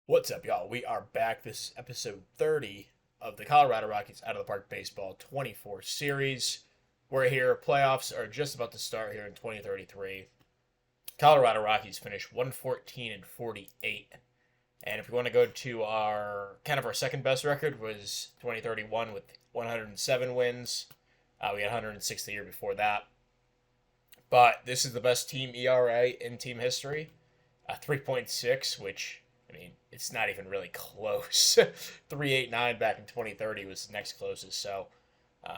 What's up, y'all? We are back. This is episode 30 of the Colorado Rockies Out of the Park Baseball 24 series. We're here. Playoffs are just about to start here in 2033. Colorado Rockies finished 114 and 48. And if we want to go to our second best record was 2031 with 107 wins. We had 106 the year before that. But this is the best team ERA in team history, 3.6, which it's not even really close. 3.89 back in 2030 was the next closest. Um,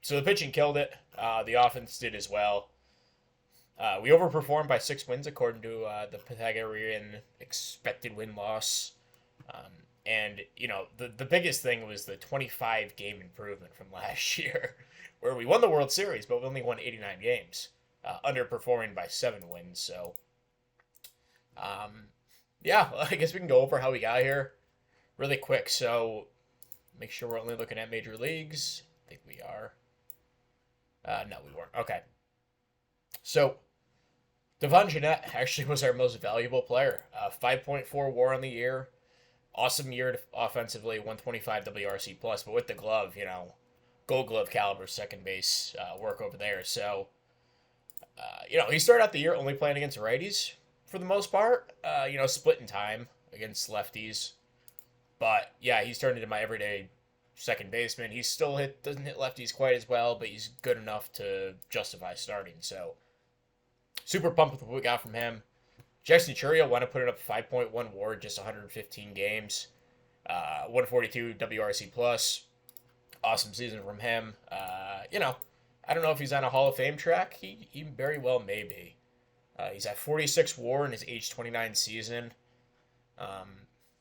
so the pitching killed it. The offense did as well. We overperformed by 6 wins according to the Pythagorean expected win loss. And the biggest thing was the 25 game improvement from last year, where we won the World Series, but we only won 89 games, underperforming by 7 wins. So, yeah, I guess we can go over how we got here really quick. So, make sure we're only looking at major leagues. I think we are. No, we weren't. Okay. So, Devon Jeanette actually was our most valuable player. 5.4 WAR on the year. Awesome year offensively, 125 WRC plus, but with the glove, Gold Glove caliber second base work over there. So, he started out the year only playing against righties for the most part. Split in time against lefties. But yeah, he's turned into my everyday second baseman. He still doesn't hit lefties quite as well, but he's good enough to justify starting. So super pumped with what we got from him. Jackson Churio wound up putting up 5.1 WAR, just 115 games, 142 WRC plus. Awesome season from him. I don't know if he's on a Hall of Fame track. He very well may be. He's at 46 WAR in his age 29 season.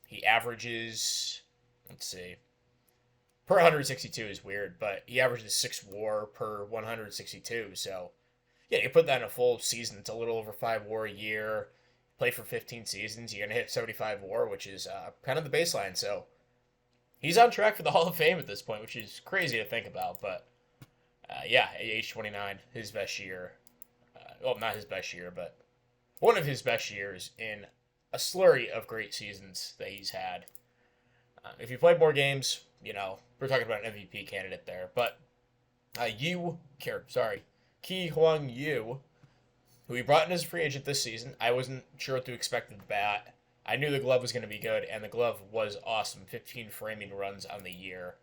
He averages, let's see, per 162 is weird, but he averages 6 WAR per 162. So, yeah, you put that in a full season, it's a little over 5 WAR a year. Play for 15 seasons, you're going to hit 75 WAR, which is kind of the baseline. So, he's on track for the Hall of Fame at this point, which is crazy to think about. But, yeah, at age 29, his best year. Well, not his best year, but one of his best years in a slurry of great seasons that he's had. If you played more games, we're talking about an MVP candidate there. But Ki Huang Yu, who he brought in as a free agent this season. I wasn't sure what to expect of the bat. I knew the glove was going to be good, and the glove was awesome. 15 framing runs on the year.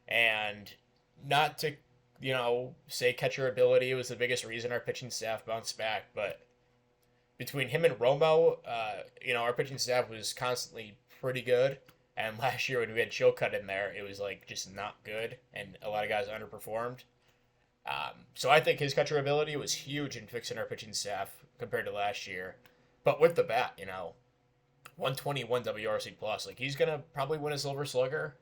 And not to say catcher ability was the biggest reason our pitching staff bounced back. But between him and Romo, our pitching staff was constantly pretty good. And last year when we had Chilcutt in there, it was just not good, and a lot of guys underperformed. So I think his catcher ability was huge in fixing our pitching staff compared to last year. But with the bat, 121 WRC plus, he's gonna probably win a Silver Slugger.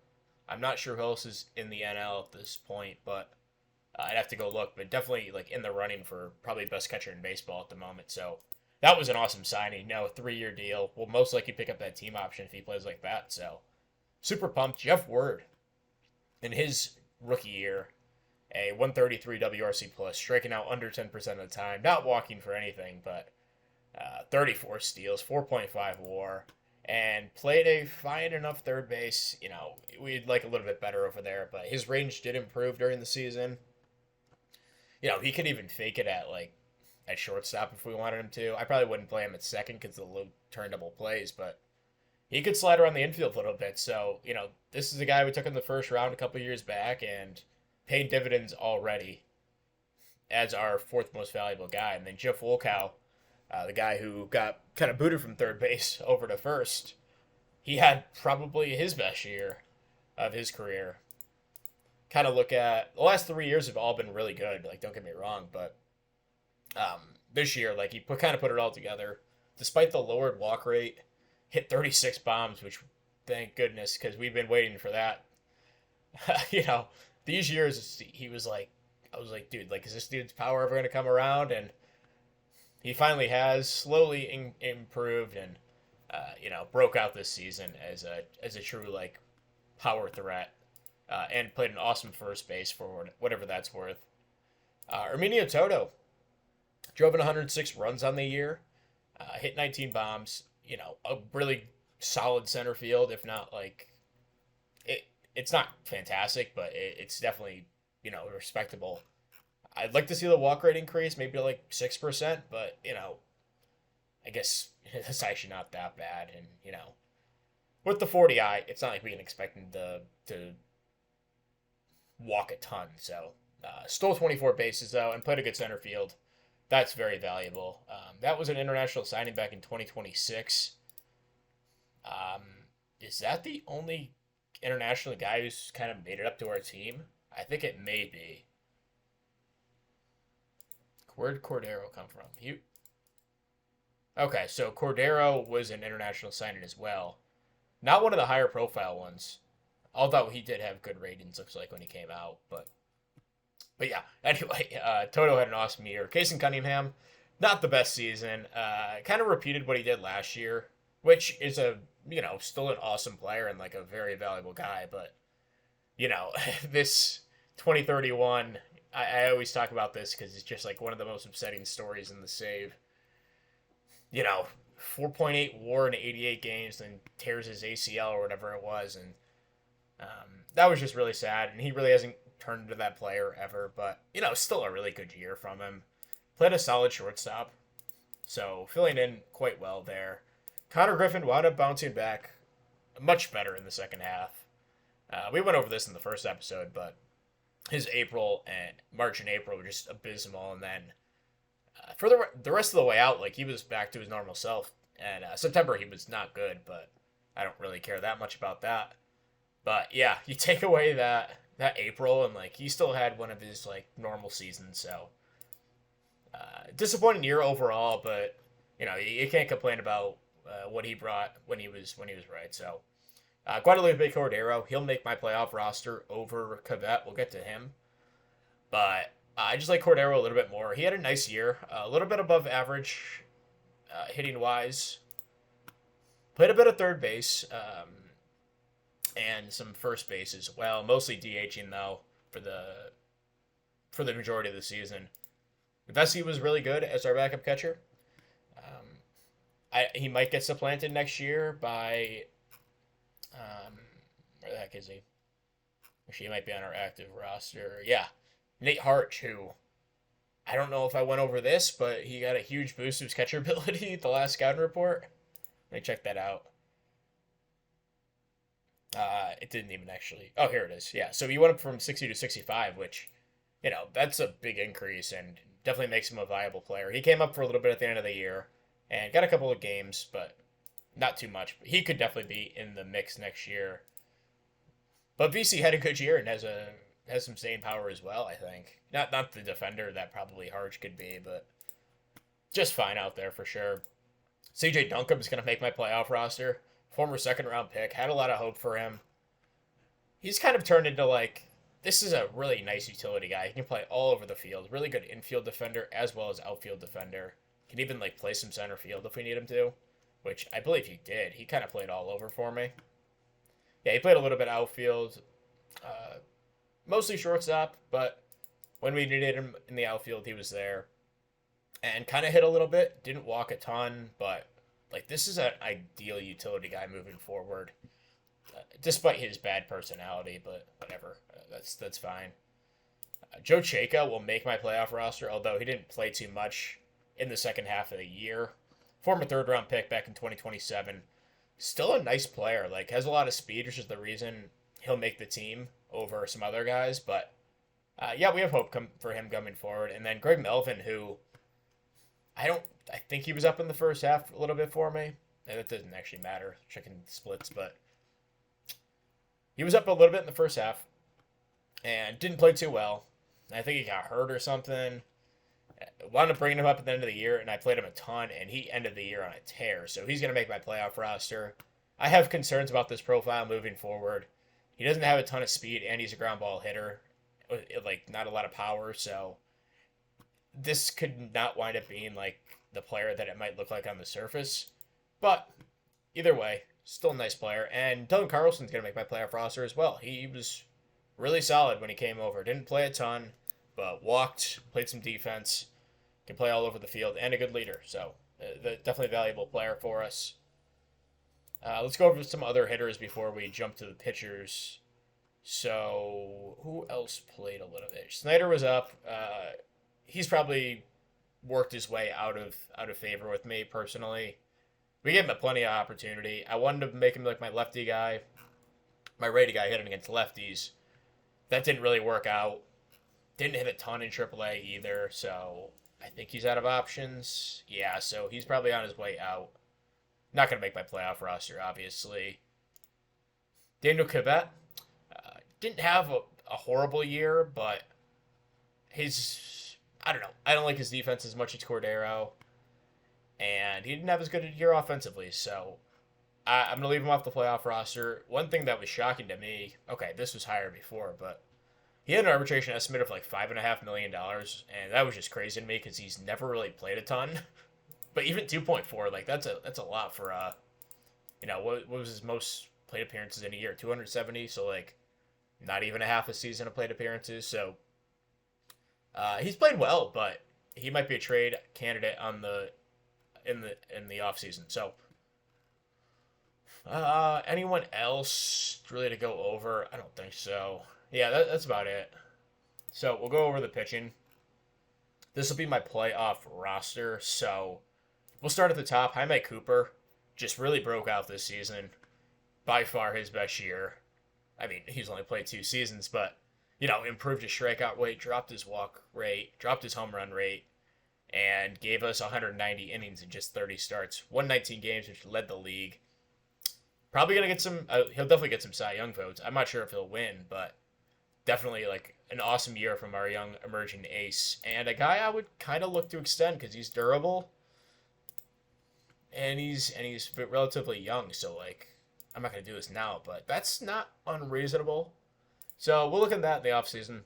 I'm not sure who else is in the NL at this point, but I'd have to go look, but definitely in the running for probably best catcher in baseball at the moment. So that was an awesome signing. A 3-year deal. We'll most likely pick up that team option if he plays like that. So super pumped. Jeff Word, in his rookie year, a 133 WRC plus, striking out under 10% of the time, not walking for anything, but 34 steals, 4.5 WAR, and played a fine enough third base. We'd like a little bit better over there, but his range did improve during the season. He could even fake it at shortstop if we wanted him to. I probably wouldn't play him at second because of the low turn double plays, but he could slide around the infield a little bit. So, this is a guy we took in the first round a couple years back and paid dividends already as our fourth most valuable guy. And then Jeff Wolkow, the guy who got kind of booted from third base over to first, he had probably his best year of his career. Kind of look at the last 3 years have all been really good. Don't get me wrong, but this year, he kind of put it all together. Despite the lowered walk rate, hit 36 bombs, which thank goodness, because we've been waiting for that. These years I was like, dude, is this dude's power ever going to come around? And he finally has slowly improved and broke out this season as a true power threat. And played an awesome first base for whatever that's worth. Herminio Toto drove in 106 runs on the year, hit 19 bombs. A really solid center field, if not like it. It's not fantastic, but it's definitely respectable. I'd like to see the walk rate increase, maybe to like 6%, but I guess it's actually not that bad. And with the 40i, it's not like we can expect him to walk a ton. So stole 24 bases though, and played a good center field. That's very valuable. That was an international signing back in 2026. Um, is that the only international guy who's kind of made it up to our team? I think it may be. Where'd Cordero come from? Okay, so Cordero was an international signing as well. Not one of the higher profile ones. Although he did have good ratings, looks like, when he came out. But yeah, anyway, Toto had an awesome year. Kason Cunningham, not the best season. Kind of repeated what he did last year, which is still an awesome player and like a very valuable guy. But, this 2031, I always talk about this because it's just like one of the most upsetting stories in the save. 4.8 WAR in 88 games, then tears his ACL or whatever it was, and that was just really sad. And he really hasn't turned into that player ever. But still a really good year from him. Played a solid shortstop, so filling in quite well there. Connor Griffin wound up bouncing back much better in the second half. We went over this in the first episode, but his March and April were just abysmal, and then for the rest of the way out, like he was back to his normal self. And September he was not good, but I don't really care that much about that. But yeah, you take away that April, and like he still had one of his like normal seasons. So disappointing year overall, but you can't complain about what he brought when he was right. So Guadalupe Cordero, he'll make my playoff roster over Cavett. We'll get to him, but I just like Cordero a little bit more. He had a nice year, a little bit above average hitting wise. Played a bit of third base and some first base as well. Mostly DHing though for the majority of the season. Vesey was really good as our backup catcher. He might get supplanted next year by where the heck is he? Actually, he might be on our active roster. Yeah, Nate Harch, who I don't know if I went over this, but he got a huge boost to his catcher ability at the last scouting report. Let me check that out. It didn't even actually. Oh, here it is. Yeah, so he went up from 60 to 65, which, that's a big increase and definitely makes him a viable player. He came up for a little bit at the end of the year and got a couple of games, but not too much. But he could definitely be in the mix next year. But VC had a good year and has some staying power as well, I think. Not the defender that probably Harge could be, but just fine out there for sure. CJ Duncombe is going to make my playoff roster. Former second-round pick. Had a lot of hope for him. He's kind of turned into, this is a really nice utility guy. He can play all over the field. Really good infield defender as well as outfield defender. Can even, play some center field if we need him to, which I believe he did. He kind of played all over for me. Yeah, he played a little bit outfield. Mostly shortstop, but when we needed him in the outfield, he was there. And kind of hit a little bit. Didn't walk a ton, but this is an ideal utility guy moving forward. Despite his bad personality, but whatever. That's fine. Joe Chayka will make my playoff roster, although he didn't play too much in the second half of the year. Former third-round pick back in 2027. Still a nice player. Has a lot of speed, which is the reason he'll make the team over some other guys. But, yeah, we have hope for him coming forward. And then Greg Melvin, who I think he was up in the first half a little bit for me. That doesn't actually matter, checking splits, but he was up a little bit in the first half and didn't play too well. I think he got hurt or something. Wound up bringing him up at the end of the year, and I played him a ton, and he ended the year on a tear. So he's going to make my playoff roster. I have concerns about this profile moving forward. He doesn't have a ton of speed, and he's a ground ball hitter. Not a lot of power, so this could not wind up being the player that it might look like on the surface. But either way, still a nice player. And Dylan Carlson's going to make my playoff roster as well. He was really solid when he came over. Didn't play a ton, but walked, played some defense, can play all over the field, and a good leader. So definitely a valuable player for us. Let's go over some other hitters before we jump to the pitchers. So, who else played a little bit? Snyder was up. He's probably worked his way out of favor with me personally. We gave him plenty of opportunity. I wanted to make him like my lefty guy, my righty guy hitting against lefties. That didn't really work out. Didn't hit a ton in AAA either, so I think he's out of options. Yeah, so he's probably on his way out. Not going to make my playoff roster, obviously. Daniel Kibet didn't have a horrible year, but I don't know. I don't like his defense as much as Cordero, and he didn't have as good a year offensively, so I'm going to leave him off the playoff roster. One thing that was shocking to me, okay, this was higher before, but he had an arbitration estimate of like $5.5 million, and that was just crazy to me because he's never really played a ton. But even 2.4, like that's a lot for what was his most plate appearances in a year? 270. So like not even a half a season of plate appearances. So he's played well, but he might be a trade candidate in the offseason. So anyone else really to go over? I don't think so. Yeah, that's about it. So we'll go over the pitching. This will be my playoff roster. So we'll start at the top. Jaime Cooper just really broke out this season. By far his best year. I mean, he's only played 2 seasons, but, improved his strikeout rate, dropped his walk rate, dropped his home run rate, and gave us 190 innings in just 30 starts. 119 games, which led the league. Probably going to get some, he'll definitely get some Cy Young votes. I'm not sure if he'll win, but definitely like an awesome year from our young emerging ace. And a guy I would kind of look to extend because he's durable. And he's relatively young, so like I'm not gonna do this now, but that's not unreasonable. So we'll look at that in the offseason.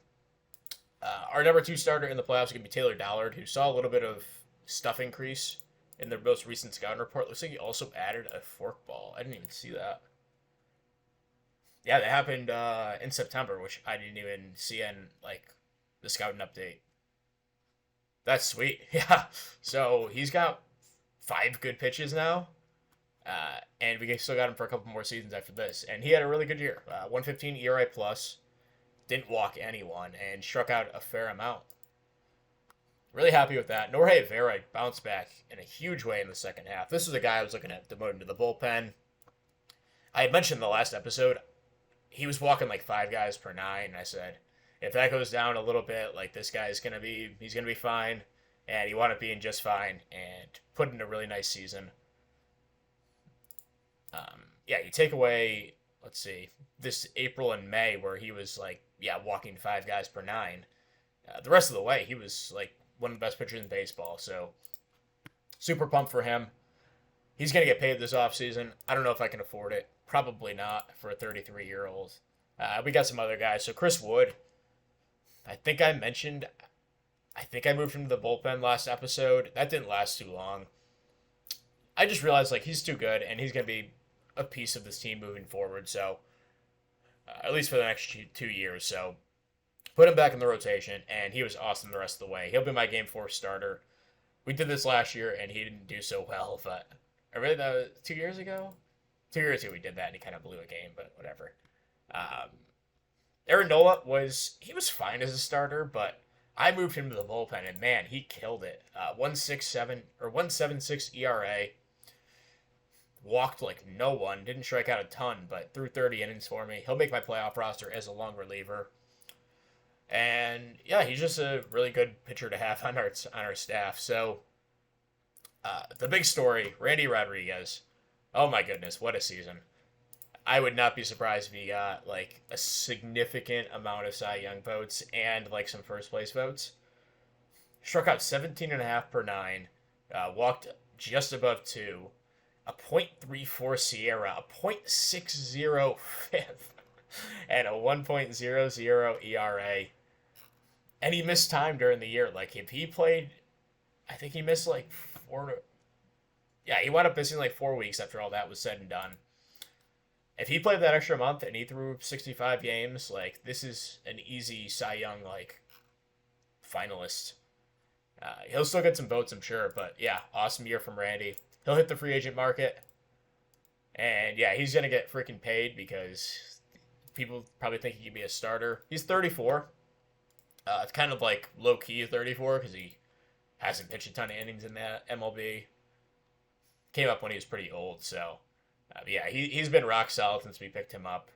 Our number 2 starter in the playoffs is gonna be Taylor Dollard, who saw a little bit of stuff increase in their most recent scouting report. Looks like he also added a forkball. I didn't even see that. Yeah, that happened in September, which I didn't even see in like the scouting update. That's sweet. Yeah. So he's got 5 good pitches now. And we still got him for a couple more seasons after this. And he had a really good year. 115 ERA plus. Didn't walk anyone and struck out a fair amount. Really happy with that. Norge Vera bounced back in a huge way in the second half. This is a guy I was looking at demoting to the bullpen. I had mentioned in the last episode, he was walking like 5 guys per 9. And I said, if that goes down a little bit, like he's gonna be fine. And he wound up being just fine and put in a really nice season. You take away, let's see, this April and May where he was walking 5 guys per 9. The rest of the way, he was like one of the best pitchers in baseball. So super pumped for him. He's going to get paid this offseason. I don't know if I can afford it. Probably not for a 33-year-old. We got some other guys. So Chris Wood, I think I moved him to the bullpen last episode. That didn't last too long. I just realized he's too good, and he's going to be a piece of this team moving forward. So at least for the next 2 years. So put him back in the rotation, and he was awesome the rest of the way. He'll be my Game 4 starter. We did this last year, and he didn't do so well. But I really that was 2 years ago. 2 years ago we did that, and he kind of blew a game. But whatever. Aaron Nola was fine as a starter, but I moved him to the bullpen, and man, he killed it. 1.76 ERA. Walked like no one. Didn't strike out a ton, but threw 30 innings for me. He'll make my playoff roster as a long reliever. And yeah, he's just a really good pitcher to have on our staff. So the big story, Randy Rodriguez. Oh my goodness, what a season. I would not be surprised if he got a significant amount of Cy Young votes and some first place votes. Struck out 17.5 per 9, walked just above 2, a .34 Sierra, a .60 fifth, and a 1.00 ERA. And he missed time during the year. If he played, I think he missed 4. Yeah, he wound up missing 4 weeks after all that was said and done. If he played that extra month and he threw 65 games, this is an easy Cy Young finalist. He'll still get some votes, I'm sure, but yeah, awesome year from Randy. He'll hit the free agent market. And yeah, he's gonna get freaking paid because people probably think he could be a starter. He's 34. It's kind of like low key 34 because he hasn't pitched a ton of innings in that MLB. Came up when he was pretty old, so yeah, he's been rock solid since we picked him up.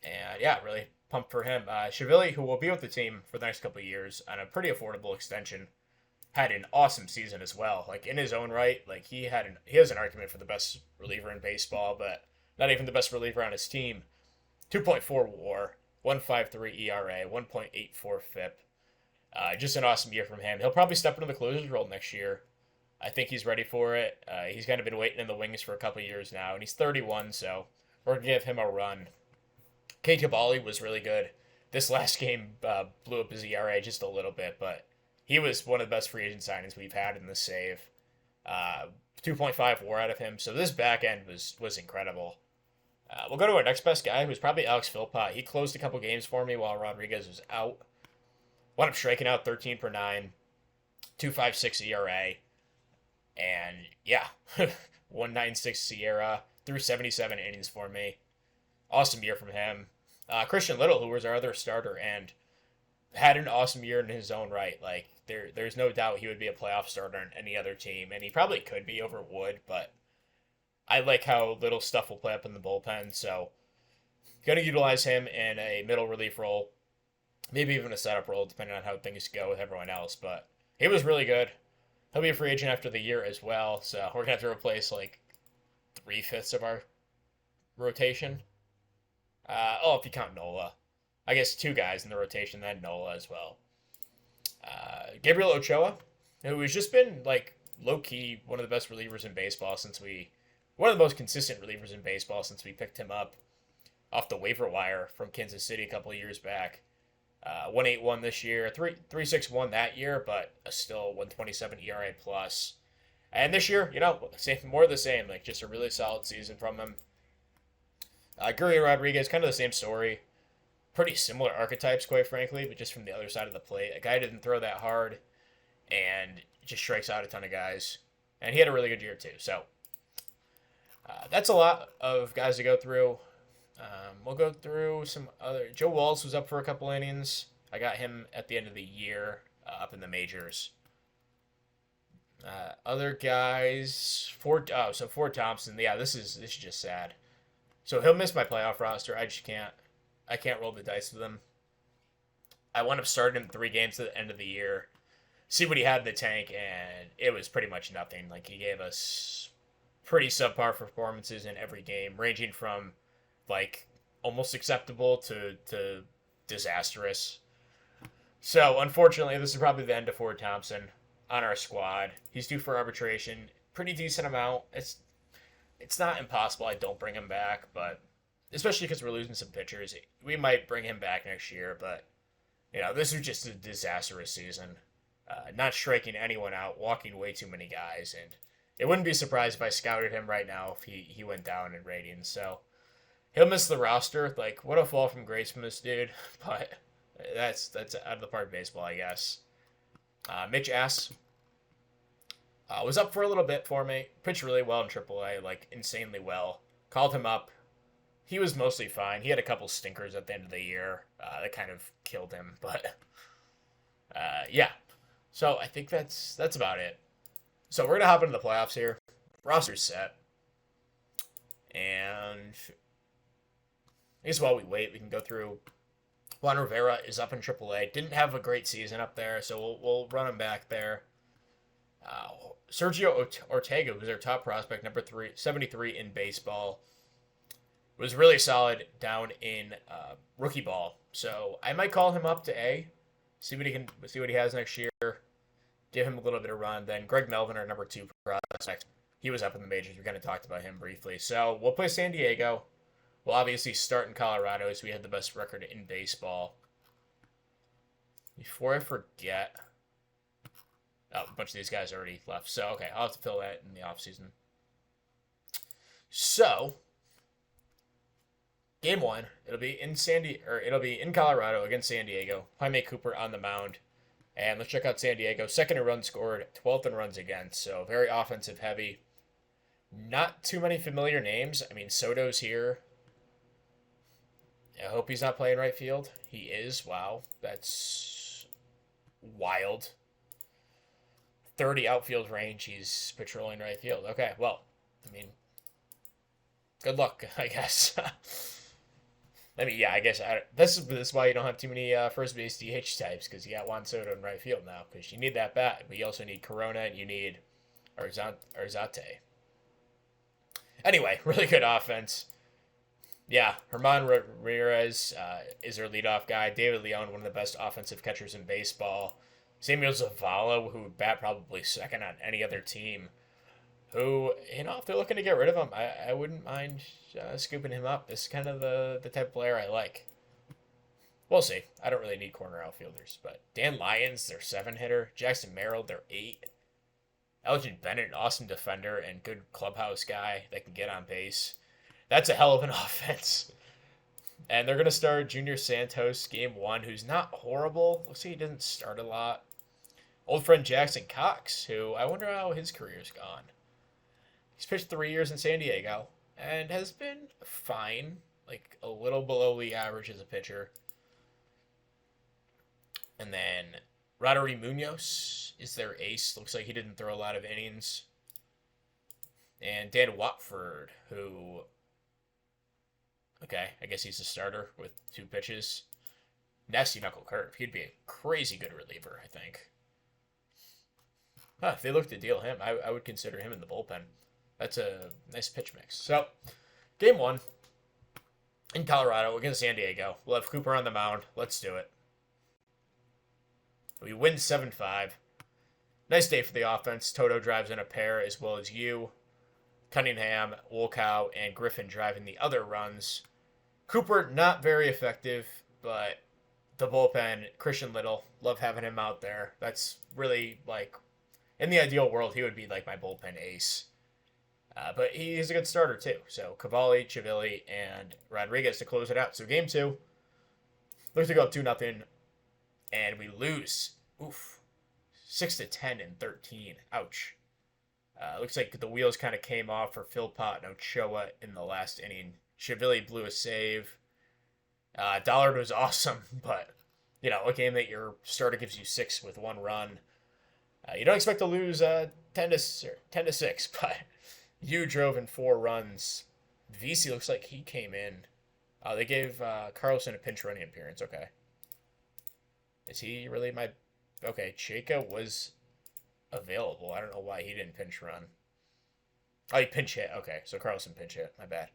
And yeah, really pumped for him. Shivili, who will be with the team for the next couple of years on a pretty affordable extension, had an awesome season as well. Like in his own right, like he has an argument for the best reliever in baseball, but not even the best reliever on his team. 2.4 WAR, 1.53 ERA, 1.84 FIP. Just an awesome year from him. He'll probably step into the closer's role next year. I think he's ready for it. He's kind of been waiting in the wings for a couple of years now, and he's 31, so we're gonna give him a run. Kate Tabali was really good. This last game blew up his ERA just a little bit, but he was one of the best free agent signings we've had in the save. 2.5 WAR out of him, so this back end was incredible. We'll go to our next best guy, who's probably Alex Philpott. He closed a couple games for me while Rodriguez was out. Wound up striking out 13 per 9, 2.56 ERA, and yeah, 1.96 Sierra, threw 77 innings for me. Awesome year from him. Christian Little, who was our other starter, and had an awesome year in his own right. Like there's no doubt he would be a playoff starter on any other team, and he probably could be over Wood, but I like how little stuff will play up in the bullpen, so going to utilize him in a middle relief role, maybe even a setup role, depending on how things go with everyone else. But he was really good. He'll be a free agent after the year as well, so we're going to have to replace like 3/5 of our rotation. If you count Nola. I guess two guys in the rotation, then Nola as well. Gabriel Ochoa, who has just been like low key one of the best relievers in baseball one of the most consistent relievers in baseball since we picked him up off the waiver wire from Kansas City a couple of years back. 1.81 this year, 3.61 that year, but still 1.27 ERA plus. And this year, more of the same, like just a really solid season from him. Gurriel Rodriguez, kind of the same story. Pretty similar archetypes, quite frankly, but just from the other side of the plate. A guy didn't throw that hard and just strikes out a ton of guys. And he had a really good year, too. So that's a lot of guys to go through. We'll go through some other. Joe Walsh was up for a couple innings. I got him at the end of the year up in the majors. Other guys, Ford Thompson. Yeah, this is just sad. So he'll miss my playoff roster. I can't roll the dice with him. I wound up starting him 3 games at the end of the year, see what he had in the tank, and it was pretty much nothing. Like he gave us pretty subpar performances in every game, ranging from like almost acceptable to disastrous. So unfortunately, this is probably the end of Ford Thompson on our squad. He's due for arbitration. Pretty decent amount. It's not impossible I don't bring him back, but especially because we're losing some pitchers, we might bring him back next year. But this was just a disastrous season. Not striking anyone out, walking way too many guys, and it wouldn't be surprised if I scouted him right now if he went down in ratings. So he'll miss the roster. Like, what a fall from grace from this dude. But that's out of the part of baseball, I guess. Mitch S. Was up for a little bit for me. Pitched really well in AAA, like insanely well. Called him up. He was mostly fine. He had a couple stinkers at the end of the year that kind of killed him. But yeah. So I think that's about it. So we're gonna hop into the playoffs here. Roster's set. And I guess while we wait, we can go through. Juan Rivera is up in AAA. Didn't have a great season up there, so we'll run him back there. Sergio Ortega, who's our top prospect, number 73 in baseball, was really solid down in rookie ball. So I might call him up to A, see what he has next year, give him a little bit of run. Then Greg Melvin, our number 2 prospect, he was up in the majors. We kind of talked about him briefly. So we'll play San Diego. We'll obviously start in Colorado, as we had the best record in baseball. Before I forget, a bunch of these guys already left. So, okay, I'll have to fill that in the offseason. So, game 1, it'll be in Colorado against San Diego. Jaime Cooper on the mound. And let's check out San Diego. Second in runs scored, 12th in runs against. So, very offensive heavy. Not too many familiar names. I mean, Soto's here. I hope he's not playing right field. He is. Wow. That's wild. 30 outfield range. He's patrolling right field. Okay, well, I mean, good luck, I guess. I mean, yeah, I guess this is why you don't have too many first base DH types, because you got Juan Soto in right field now, because you need that bat, but you also need Corona and you need Arzate. Anyway, really good offense. Yeah, Herman Ramirez is their leadoff guy. David Leon, one of the best offensive catchers in baseball. Samuel Zavala, who would bat probably second on any other team. Who, if they're looking to get rid of him, I wouldn't mind scooping him up. This is kind of the type of player I like. We'll see. I don't really need corner outfielders. But Dan Lyons, their 7-hitter. Jackson Merrill, their 8. Elgin Bennett, an awesome defender and good clubhouse guy that can get on base. That's a hell of an offense. And they're going to start Junior Santos game 1, who's not horrible. Looks like he doesn't start a lot. Old friend Jackson Cox, who I wonder how his career's gone. He's pitched 3 years in San Diego and has been fine, like a little below league average as a pitcher. And then Roderick Munoz is their ace. Looks like he didn't throw a lot of innings. And Dan Watford, who, okay, I guess he's a starter with 2 pitches. Nasty knuckle curve. He'd be a crazy good reliever, I think. If they look to deal him, I would consider him in the bullpen. That's a nice pitch mix. So, game 1 in Colorado against San Diego. We'll have Cooper on the mound. Let's do it. We win 7-5. Nice day for the offense. Toto drives in a pair as well as you. Cunningham, Wolkow, and Griffin driving the other runs. Cooper, not very effective, but the bullpen, Christian Little, love having him out there. That's really, like, in the ideal world, he would be like my bullpen ace. But he's a good starter, too. So, Cavalli, Chivilli, and Rodriguez to close it out. So, game 2. Looks to go up 2-0. And we lose. Oof. 6-10 and 13. Ouch. Looks like the wheels kind of came off for Philpott and Ochoa in the last inning. Chivilli blew a save. Dollard was awesome, but, a game that your starter gives you 6 with 1 run. You don't expect to lose 10-6, but you drove in 4 runs. VC looks like he came in. They gave Carlson a pinch running appearance. Okay. Is he really my... Okay, Chayka was available. I don't know why he didn't pinch run. Oh, he pinch hit. Okay, so Carlson pinch hit. My bad.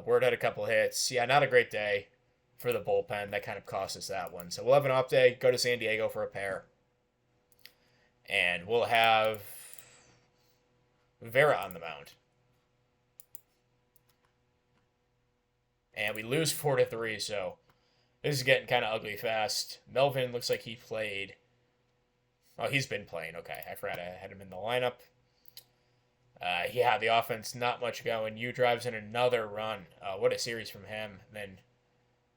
Ward had a couple hits. Yeah, not a great day for the bullpen. That kind of cost us that one. So we'll have an off day. Go to San Diego for a pair. And we'll have Vera on the mound. And we lose 4-3, so this is getting kind of ugly fast. Melvin looks like he played. Oh, he's been playing. Okay, I forgot I had him in the lineup. Yeah, the offense, not much going. Yu drives in another run. What a series from him. And then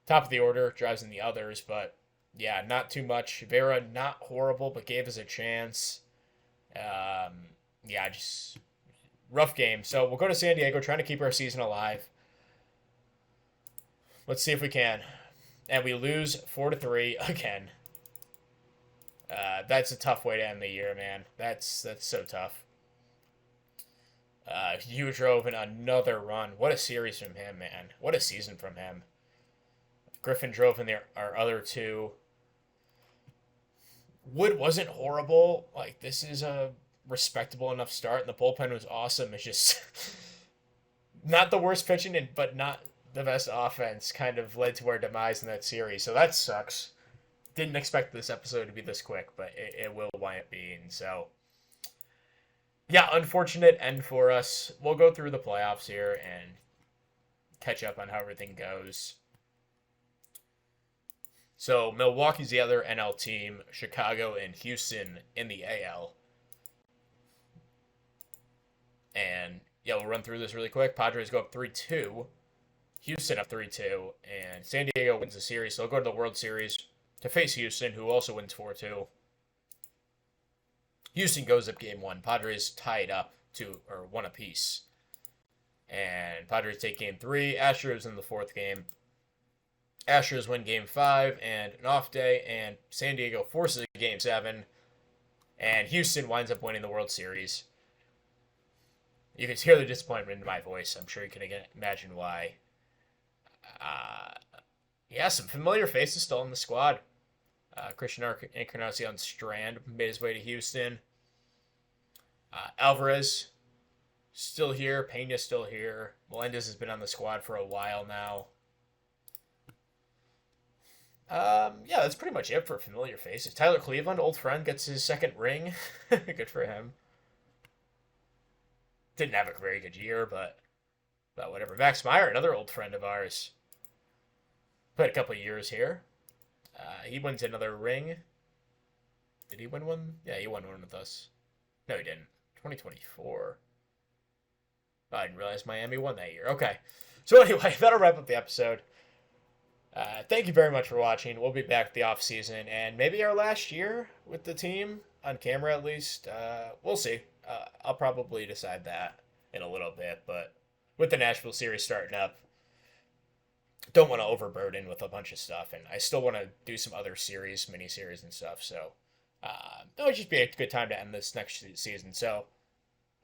top of the order, drives in the others, but yeah, not too much. Vera, not horrible, but gave us a chance. Yeah, just rough game. So we'll go to San Diego, trying to keep our season alive. Let's see if we can. And we lose 4-3 again. That's a tough way to end the year, man. That's so tough. You drove in another run. What a series from him, man. What a season from him. Griffin drove in our other 2. Wood wasn't horrible. Like, this is a respectable enough start, and the bullpen was awesome. It's just not the worst pitching, but not the best offense kind of led to our demise in that series. So that sucks. Didn't expect this episode to be this quick, but it will wind up being. So, yeah, unfortunate end for us. We'll go through the playoffs here and catch up on how everything goes. So, Milwaukee's the other NL team. Chicago and Houston in the AL. And, yeah, we'll run through this really quick. Padres go up 3-2. Houston up 3-2. And San Diego wins the series. So they'll go to the World Series to face Houston, who also wins 4-2. Houston goes up game 1. Padres tie it up one apiece. And Padres take game 3. Astros in the 4th game. Astros win game 5 and an off day, and San Diego forces a game 7, and Houston winds up winning the World Series. You can hear the disappointment in my voice. I'm sure you can imagine why. Yeah, some familiar faces still in the squad. Christian Encarnacion Strand made his way to Houston. Alvarez still here. Pena still here. Melendez has been on the squad for a while now. Yeah, that's pretty much it for familiar faces. Tyler Cleveland, old friend, gets his 2nd ring. Good for him. Didn't have a very good year, but whatever. Max Meyer, another old friend of ours. Played a couple of years here. He wins another ring. Did he win one? Yeah, he won one with us. No, he didn't. 2024. Oh, I didn't realize Miami won that year. Okay. So anyway, that'll wrap up the episode. Thank you very much for watching. We'll be back the off season and maybe our last year with the team, on camera at least. We'll see. I'll probably decide that in a little bit, but with the Nashville series starting up, don't want to overburden with a bunch of stuff, and I still want to do some other series, mini-series and stuff, so it'll just be a good time to end this next season. So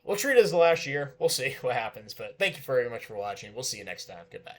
we'll treat it as the last year. We'll see what happens, but thank you very much for watching. We'll see you next time. Goodbye.